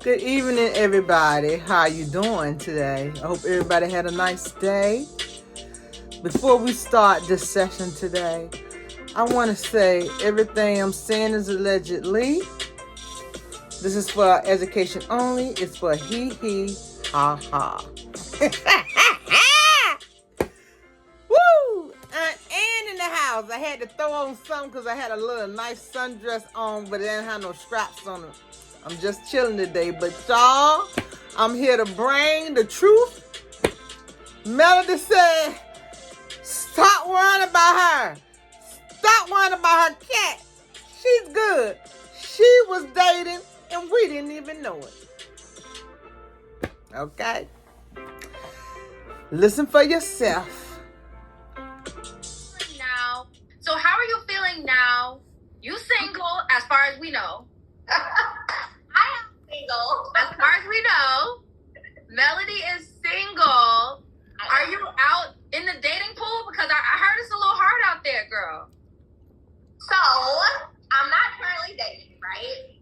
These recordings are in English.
Good evening, everybody. How you doing today? I hope everybody had a nice day. Before we start this session today, I want to say everything I'm saying is allegedly. This is for education only. It's for he, ha, ha. Woo! And in the house. I had to throw on something because I had a little nice sundress on, but it didn't have no straps on it. I'm just chilling today. But y'all, I'm here to bring the truth. Melody said, stop worrying about her. Stop worrying about her cat. She's good. She was dating and we didn't even know it. Okay? Listen for yourself. Now, so how are you feeling now? You single, as far as we know. I am single. As far as we know, Melody is single. Are you out in the dating pool? Because I heard it's a little hard out there, girl. So, I'm not currently dating, right?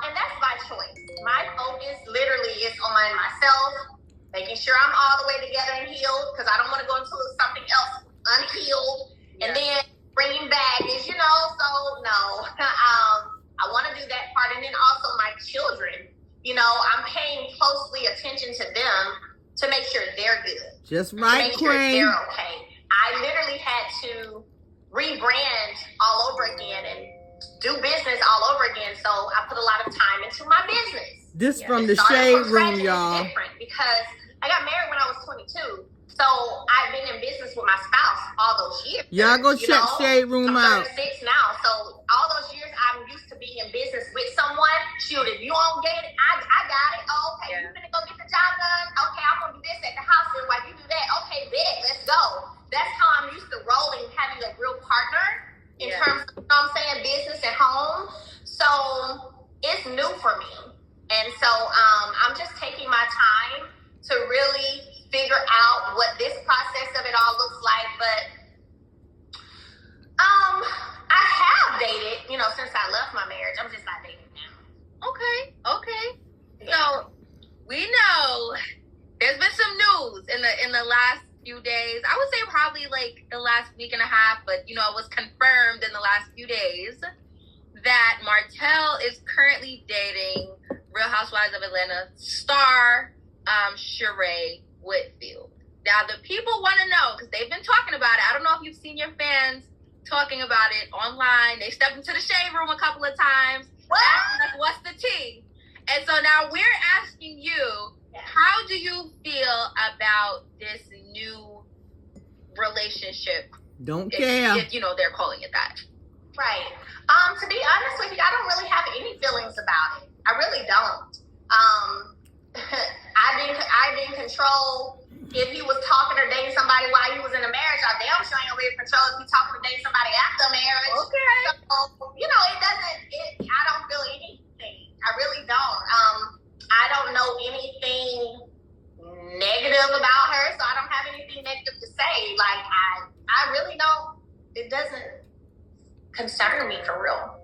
And that's my choice. My focus literally is on myself, making sure I'm all the way together and healed, because I don't want to go into something else unhealed, and then bringing baggage, so no. I want to do that part. And then also my children, I'm paying closely attention to them to make sure they're good. Just right, to make sure Queen. they're okay. I literally had to rebrand all over again and do business all over again. So I put a lot of time into my business. This from the shade room, y'all. Different because I got married when I was 22. So I've been in business with my spouse all those years. Y'all go check shade room I'm out. 36 now. So all those years I'm used to being in business with someone. Shoot, if you don't get it, I got it. Oh, okay, you finna go get the job done. Okay, I'm gonna do this at the house and while you do that. Okay, bet, let's go. That's how I'm used to rolling, having a real partner in terms of, business at home. So it's new for me. And so I'm just taking my time to really figure out what this process of it all looks like. But I have dated, since I left my marriage. I'm just not dating now. Okay. Yeah. So we know there's been some news in the last few days. I would say probably like the last week and a half, but it was confirmed in the last few days that Martell is currently dating Real Housewives of Atlanta star Sheree Whitfield. Now the people want to know because they've been talking about it. I don't know if you've seen your fans talking about it online. They stepped into the shade room a couple of times. Asking us what's the tea. And so now we're asking you, how do you feel about this new relationship? Don't care. If they're calling it that. Right. To be honest with you, I don't really have any feelings about it. I really don't. I've been controlled. If he was talking or dating somebody while he was in a marriage, I damn sure ain't gonna be in control if he's talking or dating somebody after marriage. Okay. So, I don't feel anything. I really don't. I don't know anything negative about her, so I don't have anything negative to say. Like, I really don't. It doesn't concern me for real.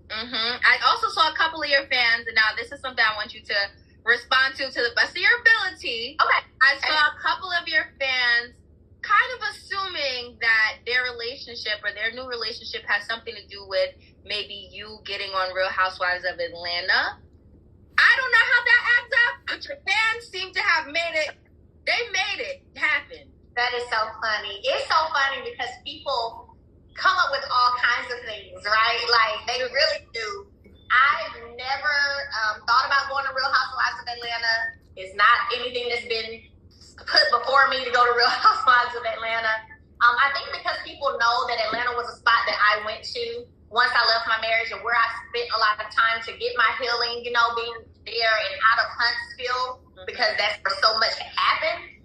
I also saw a couple of your fans, and now this is something I want you to respond to the best of your ability. Okay. I saw a couple of your fans kind of assuming that their relationship or their new relationship has something to do with maybe you getting on Real Housewives of Atlanta. I don't know how that adds up, but your fans seem to have made it happen. That is so funny. It's so funny because people come up with all kinds of things, right? Like, they really do. I've never thought about going to Real Housewives of Atlanta. It's not anything that's been put before me to go to Real Housewives of Atlanta. I think because people know that Atlanta was a spot that I went to once I left my marriage and where I spent a lot of time to get my healing, being there and out of Huntsville, because that's where so much had happened.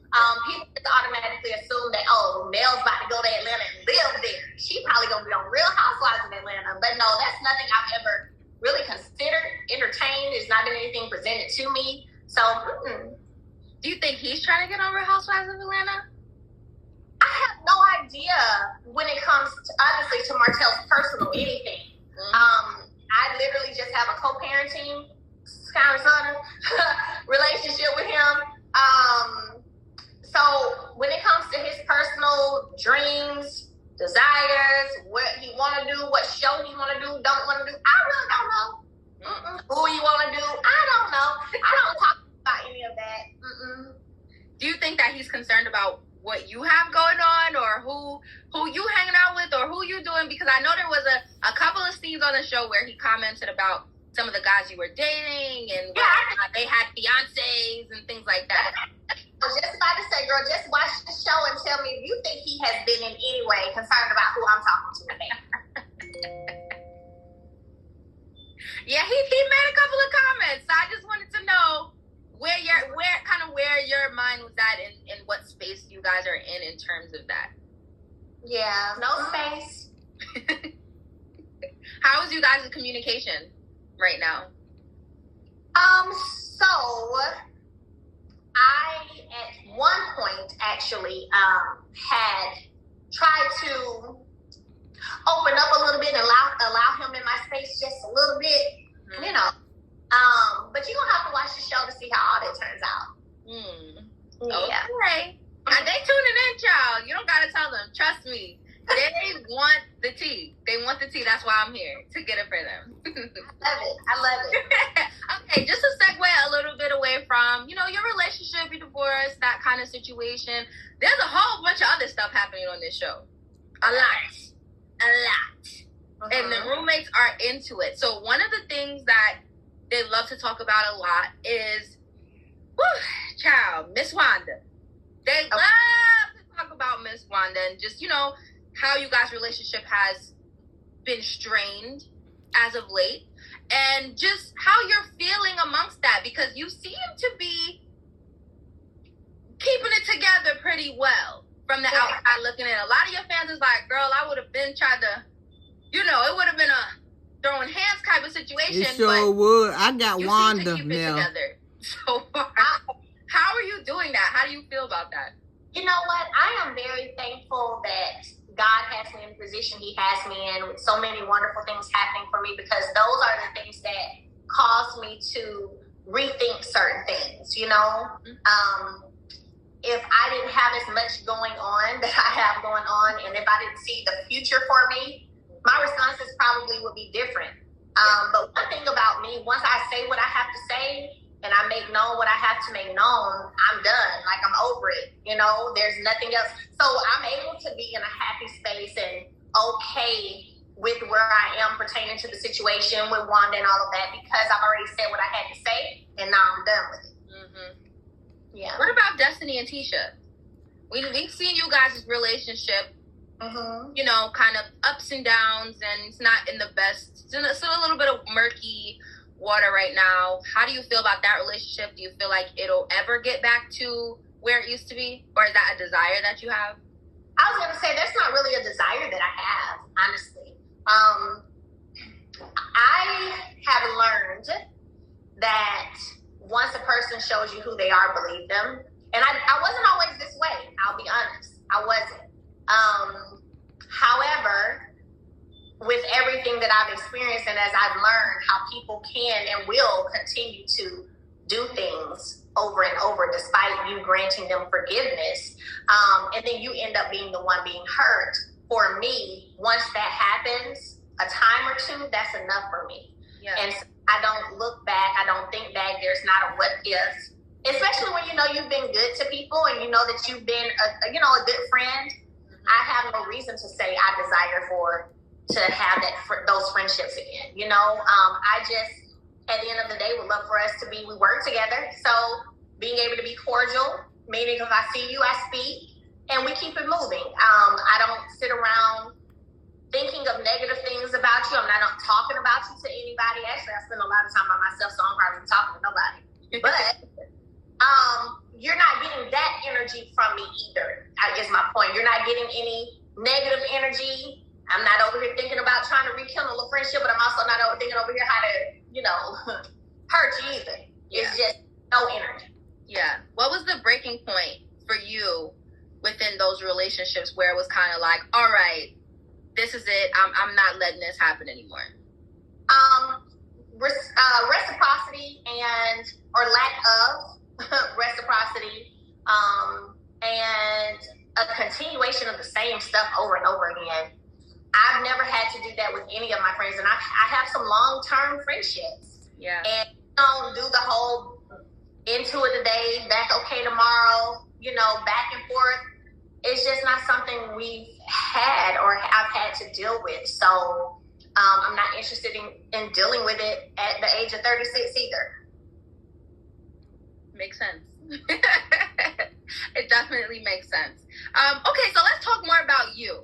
People just automatically assume that, Mel's about to go to Atlanta and live there. She probably going to be on Real Housewives of Atlanta. But no, that's nothing I've ever really considered, entertained. It's not been anything presented to me. So, Do you think he's trying to get on Real Housewives of Atlanta? I have no idea when it comes to, honestly, to Martell's personal anything. I literally just have a co-parenting kind of son, think that he's concerned about what you have going on, or who you hanging out with, or who you doing? Because I know there was a couple of scenes on the show where he commented about some of the guys you were dating and they had fiancés and things like that. I was just about to say, girl, just watch the show and tell me if you think he has been in any way concerned about who I'm talking to today. Yeah, he made a couple of comments. I just wanted to know where your mind was at and what space you guys are in terms of that. Yeah, no space. How is you guys' communication right now? So I at one point actually had tried to open up a little bit and allow him in my space just a little bit, you know. But you're gonna have to watch the show to see how all that turns out. Yeah. Okay. They tuning in, child. You don't gotta tell them. Trust me. They want the tea. They want the tea. That's why I'm here, to get it for them. I love it. Okay, just to segue a little bit away from, your relationship, your divorce, that kind of situation. There's a whole bunch of other stuff happening on this show. A lot. And the roommates are into it. So one of the things that they love to talk about a lot is, Miss Wanda. They love to talk about Miss Wanda and just, how you guys' relationship has been strained as of late, and just how you're feeling amongst that, because you seem to be keeping it together pretty well from the outside looking in. A lot of your fans is like, girl, I would have been tried to, it would have been a throwing hands type of situation. It sure would. I got you Wanda seem to keep it now. together so far. How are you doing that? How do you feel about that? You know what? I am very thankful that God has me in the position He has me in, with so many wonderful things happening for me, because those are the things that cause me to rethink certain things, If I didn't have as much going on that I have going on, and if I didn't see the future for me, my responses probably would be different. But one thing about me, once I say what I have to say, and I make known what I have to make known, I'm done. Like, I'm over it. There's nothing else. So I'm able to be in a happy space and okay with where I am pertaining to the situation with Wanda and all of that, because I've already said what I had to say, and now I'm done with it. Yeah. What about Destiny and Tisha? We've seen you guys' relationship, kind of ups and downs, and it's not in the best. It's still a little bit of murky water right now. How do you feel about that relationship? Do you feel like it'll ever get back to where it used to be? Or is that a desire that you have? I was going to say, that's not really a desire that I have, honestly. I have learned that once a person shows you who they are, believe them. And I wasn't always this way, I'll be honest. I wasn't. However, with everything that I've experienced, and as I've learned how people can and will continue to do things over and over despite you granting them forgiveness, and then you end up being the one being hurt. For me, once that happens a time or two, that's enough for me. Yeah. And so I don't look back, I don't think back. There's not a what if, especially when you've been good to people and that you've been a good friend. I have no reason to say I desire to have those friendships again. I just, at the end of the day, would love for us to we work together. So being able to be cordial, meaning if I see you, I speak, and we keep it moving. I don't sit around thinking of negative things about you. I'm not talking about you to anybody. Actually, I spend a lot of time by myself, so I'm hardly talking to nobody. But you're not getting that energy from me either, I guess my point. You're not getting any negative energy. I'm not over here thinking about trying to rekindle a friendship, but I'm also not thinking over here how to, hurt you either. Yeah. It's just no energy. Yeah. What was the breaking point for you within those relationships where it was kind of like, all right, this is it. I'm not letting this happen anymore? Reciprocity or lack of reciprocity, and a continuation of the same stuff over and over again. I've never had to do that with any of my friends, and I have some long-term friendships. Yeah. And don't do the whole into it today, back okay tomorrow. back and forth, it's just not something we've had or I've had to deal with. So I'm not interested in dealing with it at the age of 36 either. Makes sense. It definitely makes sense. Okay, so let's talk more about you.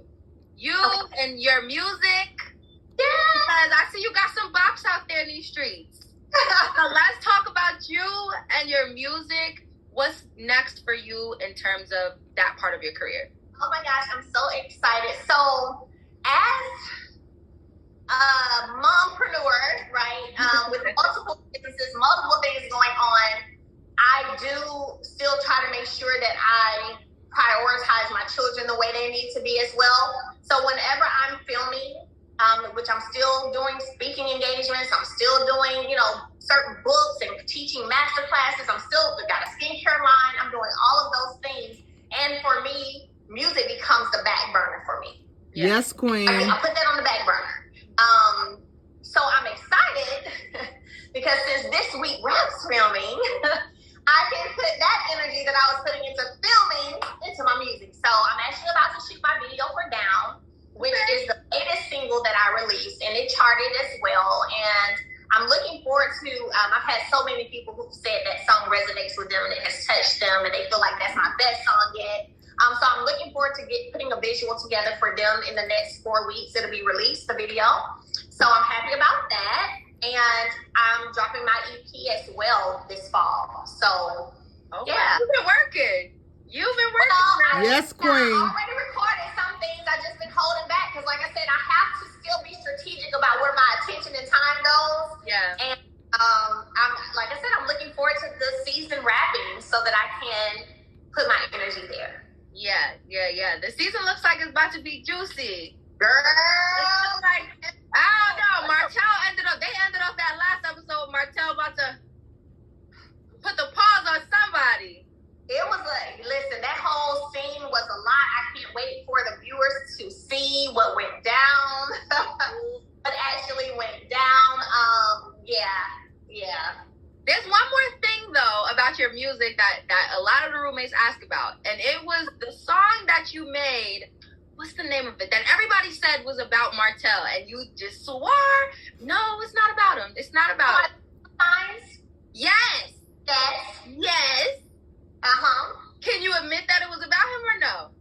Okay. And your music. Yeah. Because I see you got some bops out there in these streets. So let's talk about you and your music. What's next for you in terms of that part of your career? Oh my gosh, I'm so excited. So as a mompreneur, right, with multiple businesses, multiple things going on, I do still try to make sure that I prioritize my children the way they need to be as well. So whenever I'm filming, which I'm still doing speaking engagements, I'm still doing, certain books and teaching master classes. I'm still got a skincare line. I'm doing all of those things. And for me, music becomes the back burner for me. Yes, Queen. I put that on the back burner. So I'm excited because since this week Rap's filming, I can put that energy that I was putting into filming into my music. So I'm actually about to shoot my video for Down, which is the latest single that I released, and it charted as well. And I'm looking forward to, I've had so many people who've said that song resonates with them and it has touched them and they feel like that's my best song yet. So I'm looking forward to putting a visual together for them in the next 4 weeks. It'll be released, the video. So I'm happy about that. And I'm dropping my EP as well this fall. So, yeah. You've been working. Yes, Queen. I already recorded some things. I just been holding back because, like I said, I have to still be strategic about where my attention and time goes. Yeah. And I'm looking forward to the season wrapping so that I can put my energy there. Yeah. The season looks like it's about to be juicy. Girl. I don't know. Martell ended up that last episode. Martell about to put the pause on somebody. It was listen, that whole scene was a lot. I can't wait for the viewers to see what went down. What actually went down. Yeah. There's one more thing though about your music that a lot of the roommates ask about. And it was the song that you made. What's the name of it? That everybody said was about Martell, and you just swore, no, it's not about him. It's not about him. Yes. Can you admit that it was about him or no?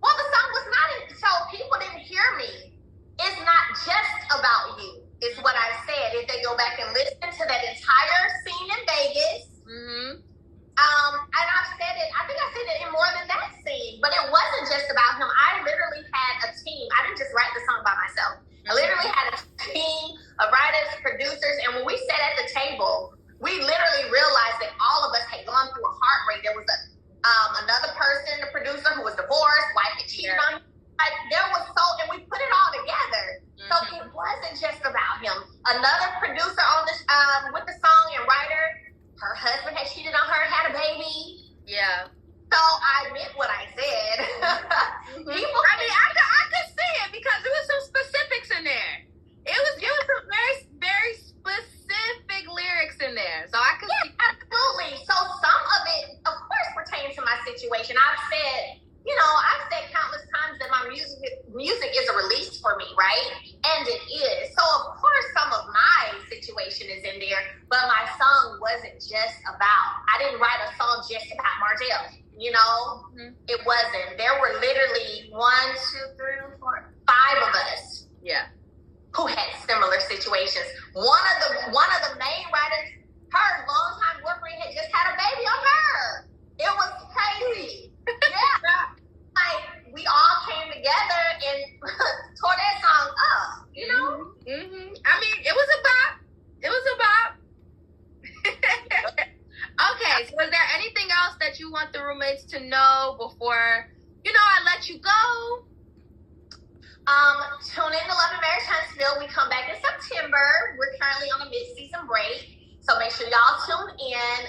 Well, the song was not, so people didn't hear me. It's not just about you, is what I said. If they go back and listen to that entire scene in Vegas, and I've said it, I think I said it in more than that scene, but it wasn't just about him. I literally had a team. I didn't just write the song by myself. I literally had a team of writers, producers, and when we sat at the table, we literally realized that all of us had gone through a heartbreak. There was another person, the producer, who was divorced, wife had cheated on him. Like, there was and we put it all together. So it wasn't just about him. Another producer on this with the song and writer, her husband had cheated on her, had a baby. Yeah. So I meant what I said. I could see it because there was some specifics in there. It was some very, very specific lyrics in there. So I could see. Absolutely. So some of it, of course, pertains to my situation. I've said countless times that my music is a release for me, right? And it is. So of course some of my situation is in there, but my song wasn't just about, I didn't write a song just about Martell, It wasn't. There were literally 1, 2, 3, 4, 5 of us. Yeah. Who had similar situations. One of the main writers, her longtime boyfriend had just had a baby on her. It was crazy. Yeah. Like, we all came together and tore that song up, I mean, it was a bop. Okay, so is there anything else that you want the roommates to know before, I let you go? Tune in to Love and Marriage Huntsville. We come back in September. We're currently on a mid-season break, so make sure y'all tune in.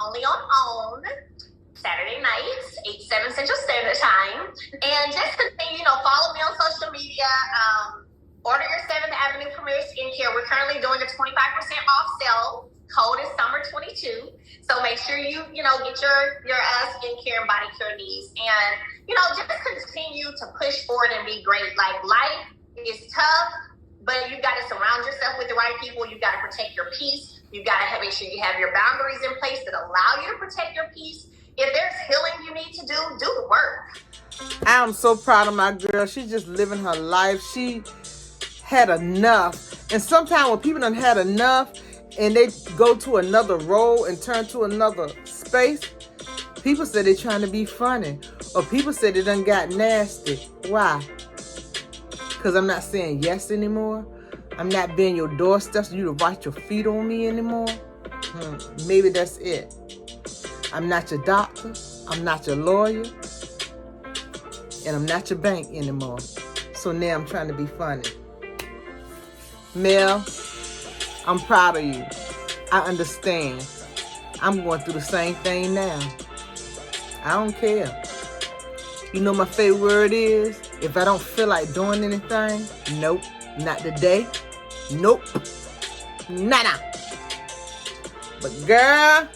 Only on OWN Saturday nights, 8-7 Central Standard Time, and just continue, follow me on social media. Order your 7th Avenue Premier Skincare. We're currently doing a 25% off sale. Code is summer 22. So make sure you get your skincare and body care needs, and just continue to push forward and be great. Like, life is tough, but you got to surround yourself with the right people. You got to protect your peace. You got to make sure you have your boundaries in place that allow you to protect your peace. If there's healing you need to do the work. I am so proud of my girl. She's just living her life. She had enough. And sometimes when people done had enough and they go to another role and turn to another space, people say they're trying to be funny. Or people say they done got nasty. Why? Because I'm not saying yes anymore. I'm not being your doorstep so you to watch your feet on me anymore. Maybe that's it. I'm not your doctor. I'm not your lawyer. And I'm not your bank anymore. So now I'm trying to be funny. Mel, I'm proud of you. I understand. I'm going through the same thing now. I don't care. You know my favorite word is? If I don't feel like doing anything, nope, not today. Nope. Nada. But girl,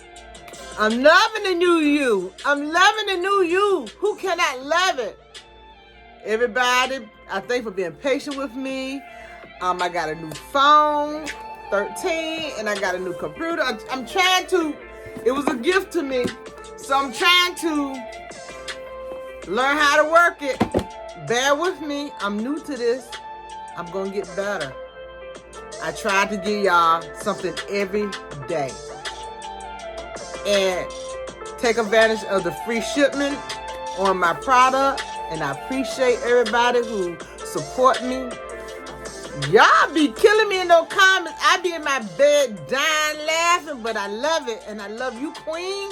I'm loving the new you. I'm loving the new you. Who cannot love it? Everybody, I thank you for being patient with me. I got a new phone, 13, and I got a new computer. I'm trying to, it was a gift to me. So I'm trying to learn how to work it. Bear with me. I'm new to this. I'm going to get better. I tried to give y'all something every day. And take advantage of the free shipment on my product. And I appreciate everybody who support me. Y'all be killing me in those comments. I be in my bed dying laughing, but I love it. And I love you, Queen.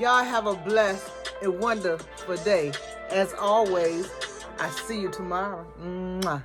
Y'all have a blessed and wonderful day. As always, I see you tomorrow. Mwah.